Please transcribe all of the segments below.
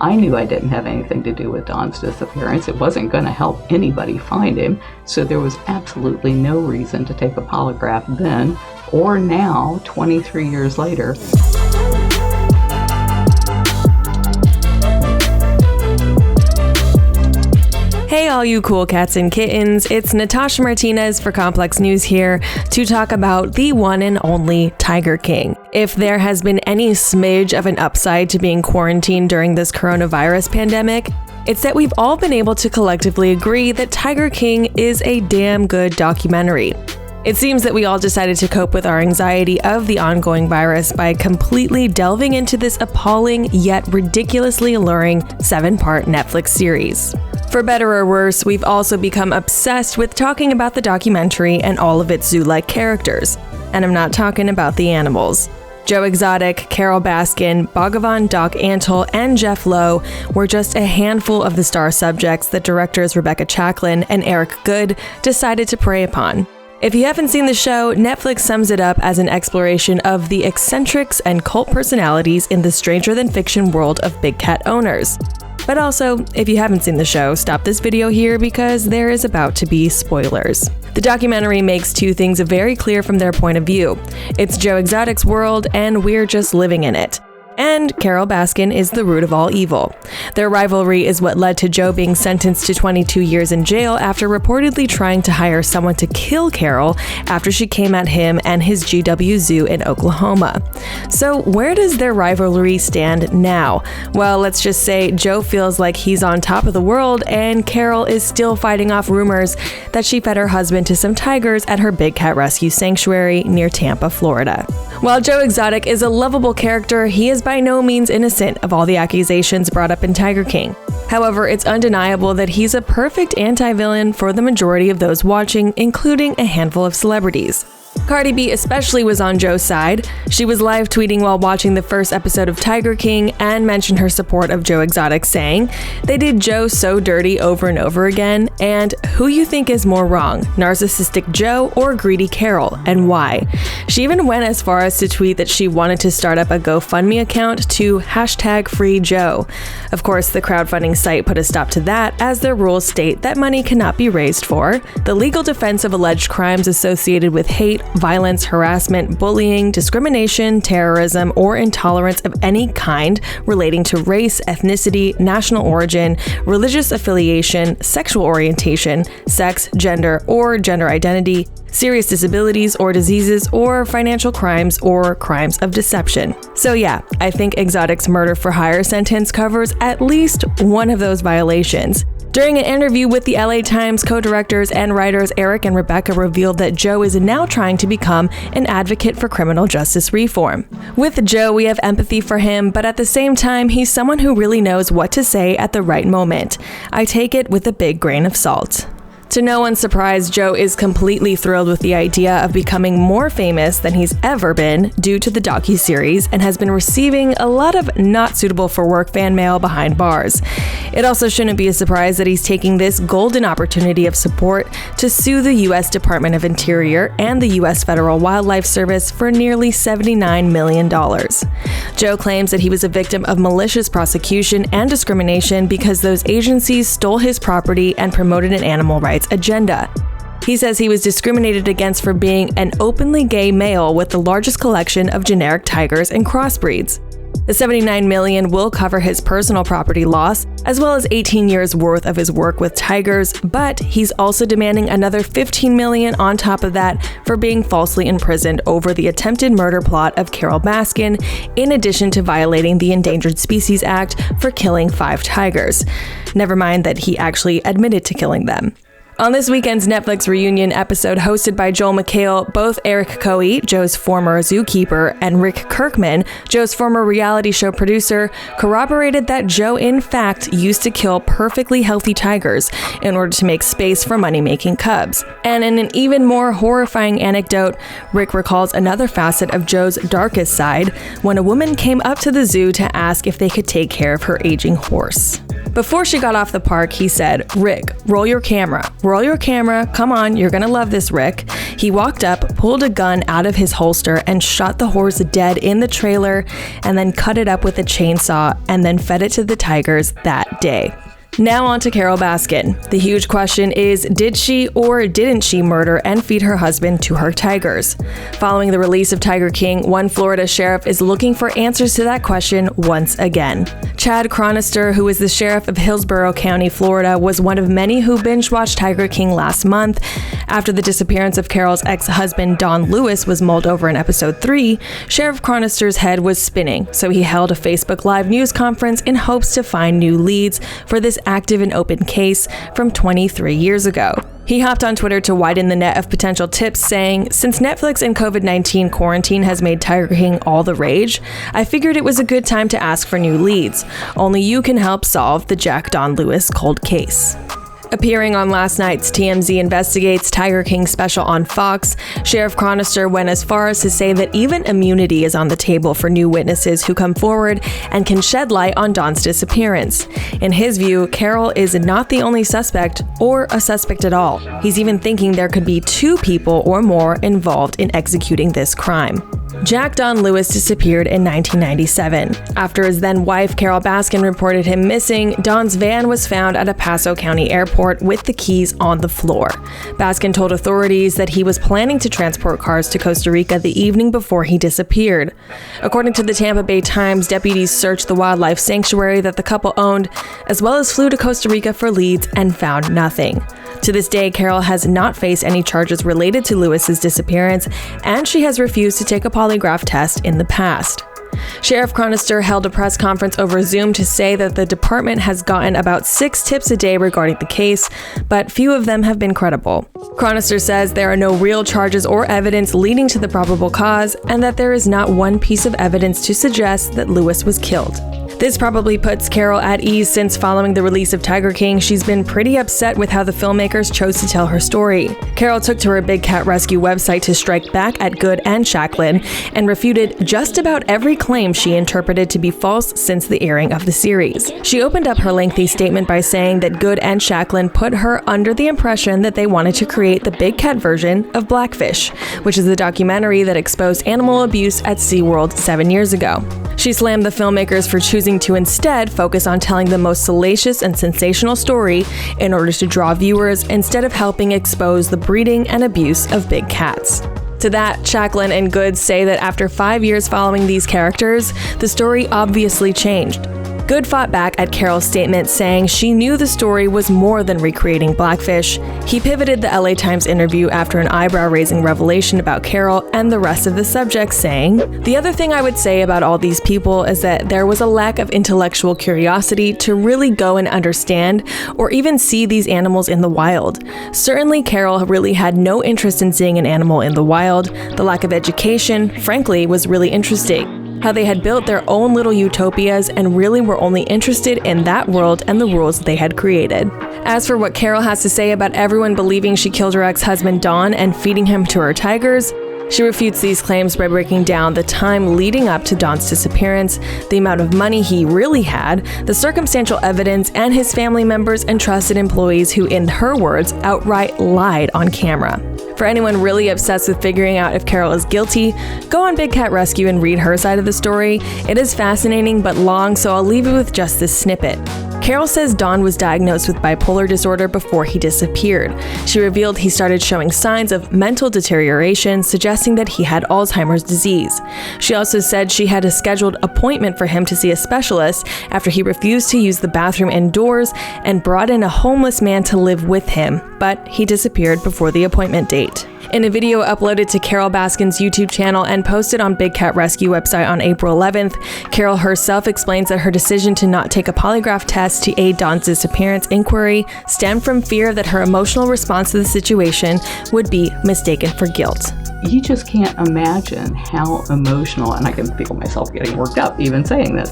I knew I didn't have anything to do with Don's disappearance. It wasn't going to help anybody find him, so there was absolutely no reason to take a polygraph then or now, 23 years later. Hey all you cool cats and kittens, it's Natasha Martinez for Complex News here to talk about the one and only Tiger King. If there has been any smidge of an upside to being quarantined during this coronavirus pandemic, it's that we've all been able to collectively agree that Tiger King is a damn good documentary. It seems that we all decided to cope with our anxiety of the ongoing virus by completely delving into this appalling yet ridiculously alluring 7-part Netflix series. For better or worse, we've also become obsessed with talking about the documentary and all of its zoo-like characters. And I'm not talking about the animals. Joe Exotic, Carole Baskin, Bhagavan Doc Antle, and Jeff Lowe were just a handful of the star subjects that directors Rebecca Chacklin and Eric Goode decided to prey upon. If you haven't seen the show, Netflix sums it up as an exploration of the eccentrics and cult personalities in the stranger-than-fiction world of big cat owners. But also, if you haven't seen the show, stop this video here because there is about to be spoilers. The documentary makes two things very clear from their point of view. It's Joe Exotic's world, and we're just living in it. And Carole Baskin is the root of all evil. Their rivalry is what led to Joe being sentenced to 22 years in jail after reportedly trying to hire someone to kill Carole after she came at him and his GW Zoo in Oklahoma. So where does their rivalry stand now? Well, let's just say Joe feels like he's on top of the world and Carole is still fighting off rumors that she fed her husband to some tigers at her big cat rescue sanctuary near Tampa, Florida. While Joe Exotic is a lovable character, he is by no means innocent of all the accusations brought up in Tiger King. However, it's undeniable that he's a perfect anti-villain for the majority of those watching, including a handful of celebrities. Cardi B especially was on Joe's side. She was live tweeting while watching the first episode of Tiger King and mentioned her support of Joe Exotic, saying, "They did Joe so dirty over and over again, and who you think is more wrong, narcissistic Joe or greedy Carole, and why?" She even went as far as to tweet that she wanted to start up a GoFundMe account to #FreeJoe. Of course, the crowdfunding site put a stop to that, as their rules state that money cannot be raised for the legal defense of alleged crimes associated with hate, violence, harassment, bullying, discrimination, terrorism, or intolerance of any kind relating to race, ethnicity, national origin, religious affiliation, sexual orientation, sex, gender, or gender identity, serious disabilities or diseases, or financial crimes or crimes of deception. So yeah, I think Exotic's murder for hire sentence covers at least one of those violations. During an interview with the LA Times, co-directors and writers Eric and Rebecca revealed that Joe is now trying to become an advocate for criminal justice reform. With Joe, we have empathy for him, but at the same time, he's someone who really knows what to say at the right moment. I take it with a big grain of salt. To no one's surprise, Joe is completely thrilled with the idea of becoming more famous than he's ever been due to the docu-series, and has been receiving a lot of not suitable for work fan mail behind bars. It also shouldn't be a surprise that he's taking this golden opportunity of support to sue the U.S. Department of Interior and the U.S. Federal Wildlife Service for nearly $79 million. Joe claims that he was a victim of malicious prosecution and discrimination because those agencies stole his property and promoted an animal rights agenda. He says he was discriminated against for being an openly gay male with the largest collection of generic tigers and crossbreeds. The $79 million will cover his personal property loss, as well as 18 years worth of his work with tigers, but he's also demanding another $15 million on top of that for being falsely imprisoned over the attempted murder plot of Carole Baskin, in addition to violating the Endangered Species Act for killing 5 tigers. Never mind that he actually admitted to killing them. On this weekend's Netflix reunion episode hosted by Joel McHale, both Eric Coe, Joe's former zookeeper, and Rick Kirkman, Joe's former reality show producer, corroborated that Joe in fact used to kill perfectly healthy tigers in order to make space for money-making cubs. And in an even more horrifying anecdote, Rick recalls another facet of Joe's darkest side when a woman came up to the zoo to ask if they could take care of her aging horse. Before she got off the park, he said, "Rick, roll your camera. Roll your camera. Come on, you're gonna love this, Rick." He walked up, pulled a gun out of his holster, and shot the horse dead in the trailer, and then cut it up with a chainsaw, and then fed it to the tigers that day. Now on to Carole Baskin. The huge question is, did she or didn't she murder and feed her husband to her tigers? Following the release of Tiger King, one Florida sheriff is looking for answers to that question once again. Chad Chronister, who is the sheriff of Hillsborough County, Florida, was one of many who binge-watched Tiger King last month. After the disappearance of Carole's ex-husband Don Lewis was mulled over in episode 3, Sheriff Chronister's head was spinning, so he held a Facebook Live news conference in hopes to find new leads for this active and open case from 23 years ago. He hopped on Twitter to widen the net of potential tips, saying, "Since Netflix and COVID-19 quarantine has made Tiger King all the rage, I figured it was a good time to ask for new leads. Only you can help solve the Jack Don Lewis cold case." Appearing on last night's TMZ Investigates Tiger King special on Fox, Sheriff Chronister went as far as to say that even immunity is on the table for new witnesses who come forward and can shed light on Don's disappearance. In his view, Carole is not the only suspect or a suspect at all. He's even thinking there could be 2 people or more involved in executing this crime. Jack Don Lewis disappeared in 1997. After his then-wife Carole Baskin reported him missing, Don's van was found at a Paso County airport with the keys on the floor. Baskin told authorities that he was planning to transport cars to Costa Rica the evening before he disappeared. According to the Tampa Bay Times, deputies searched the wildlife sanctuary that the couple owned, as well as flew to Costa Rica for leads and found nothing. To this day, Carole has not faced any charges related to Lewis's disappearance, and she has refused to take a polygraph test in the past. Sheriff Chronister held a press conference over Zoom to say that the department has gotten about 6 tips a day regarding the case, but few of them have been credible. Chronister says there are no real charges or evidence leading to the probable cause, and that there is not one piece of evidence to suggest that Lewis was killed. This probably puts Carole at ease, since following the release of Tiger King, she's been pretty upset with how the filmmakers chose to tell her story. Carole took to her Big Cat Rescue website to strike back at Good and Shacklin and refuted just about every claim she interpreted to be false since the airing of the series. She opened up her lengthy statement by saying that Good and Shacklin put her under the impression that they wanted to create the Big Cat version of Blackfish, which is the documentary that exposed animal abuse at SeaWorld 7 years ago. She slammed the filmmakers for choosing to instead focus on telling the most salacious and sensational story in order to draw viewers, instead of helping expose the breeding and abuse of big cats. To that, Shacklin and Good say that after 5 years following these characters, the story obviously changed. Good fought back at Carole's statement, saying she knew the story was more than recreating Blackfish. He pivoted the LA Times interview after an eyebrow-raising revelation about Carole and the rest of the subject, saying, "The other thing I would say about all these people is that there was a lack of intellectual curiosity to really go and understand or even see these animals in the wild. Certainly, Carole really had no interest in seeing an animal in the wild. The lack of education, frankly, was really interesting. How they had built their own little utopias and really were only interested in that world and the rules they had created." As for what Carole has to say about everyone believing she killed her ex-husband Don and feeding him to her tigers, she refutes these claims by breaking down the time leading up to Don's disappearance, the amount of money he really had, the circumstantial evidence, and his family members and trusted employees who, in her words, outright lied on camera. For anyone really obsessed with figuring out if Carole is guilty, go on Big Cat Rescue and read her side of the story. It is fascinating but long, so I'll leave it with just this snippet. Carole says Don was diagnosed with bipolar disorder before he disappeared. She revealed he started showing signs of mental deterioration, suggesting that he had Alzheimer's disease. She also said she had a scheduled appointment for him to see a specialist after he refused to use the bathroom indoors and brought in a homeless man to live with him, but he disappeared before the appointment date. In a video uploaded to Carole Baskin's YouTube channel and posted on Big Cat Rescue website on April 11th, Carole herself explains that her decision to not take a polygraph test to aid Don's disappearance inquiry stemmed from fear that her emotional response to the situation would be mistaken for guilt. You just can't imagine how emotional, and I can feel myself getting worked up even saying this,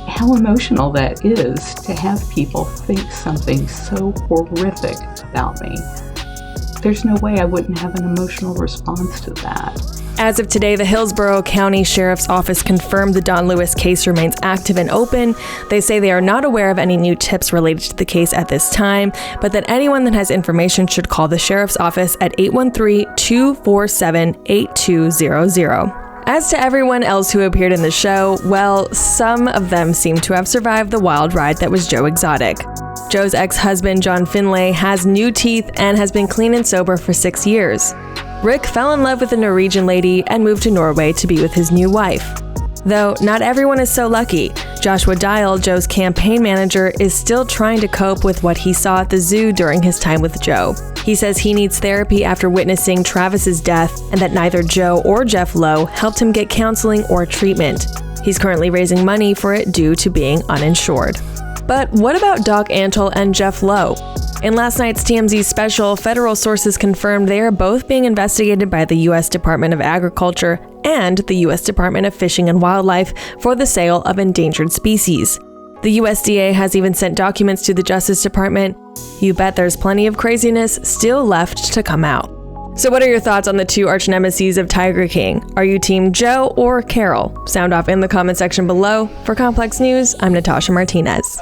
how emotional that is to have people think something so horrific about me. There's no way I wouldn't have an emotional response to that. As of today, the Hillsborough County Sheriff's Office confirmed the Don Lewis case remains active and open. They say they are not aware of any new tips related to the case at this time, but that anyone that has information should call the Sheriff's Office at 813-247-8200. As to everyone else who appeared in the show, well, some of them seem to have survived the wild ride that was Joe Exotic. Joe's ex-husband, John Finlay, has new teeth and has been clean and sober for 6 years. Rick fell in love with a Norwegian lady and moved to Norway to be with his new wife. Though not everyone is so lucky. Joshua Dial, Joe's campaign manager, is still trying to cope with what he saw at the zoo during his time with Joe. He says he needs therapy after witnessing Travis's death and that neither Joe or Jeff Lowe helped him get counseling or treatment. He's currently raising money for it due to being uninsured. But what about Doc Antle and Jeff Lowe? In last night's TMZ special, federal sources confirmed they are both being investigated by the U.S. Department of Agriculture and the U.S. Department of Fishing and Wildlife for the sale of endangered species. The USDA has even sent documents to the Justice Department. You bet there's plenty of craziness still left to come out. So what are your thoughts on the two arch nemeses of Tiger King? Are you Team Joe or Carole? Sound off in the comment section below. For Complex News, I'm Natasha Martinez.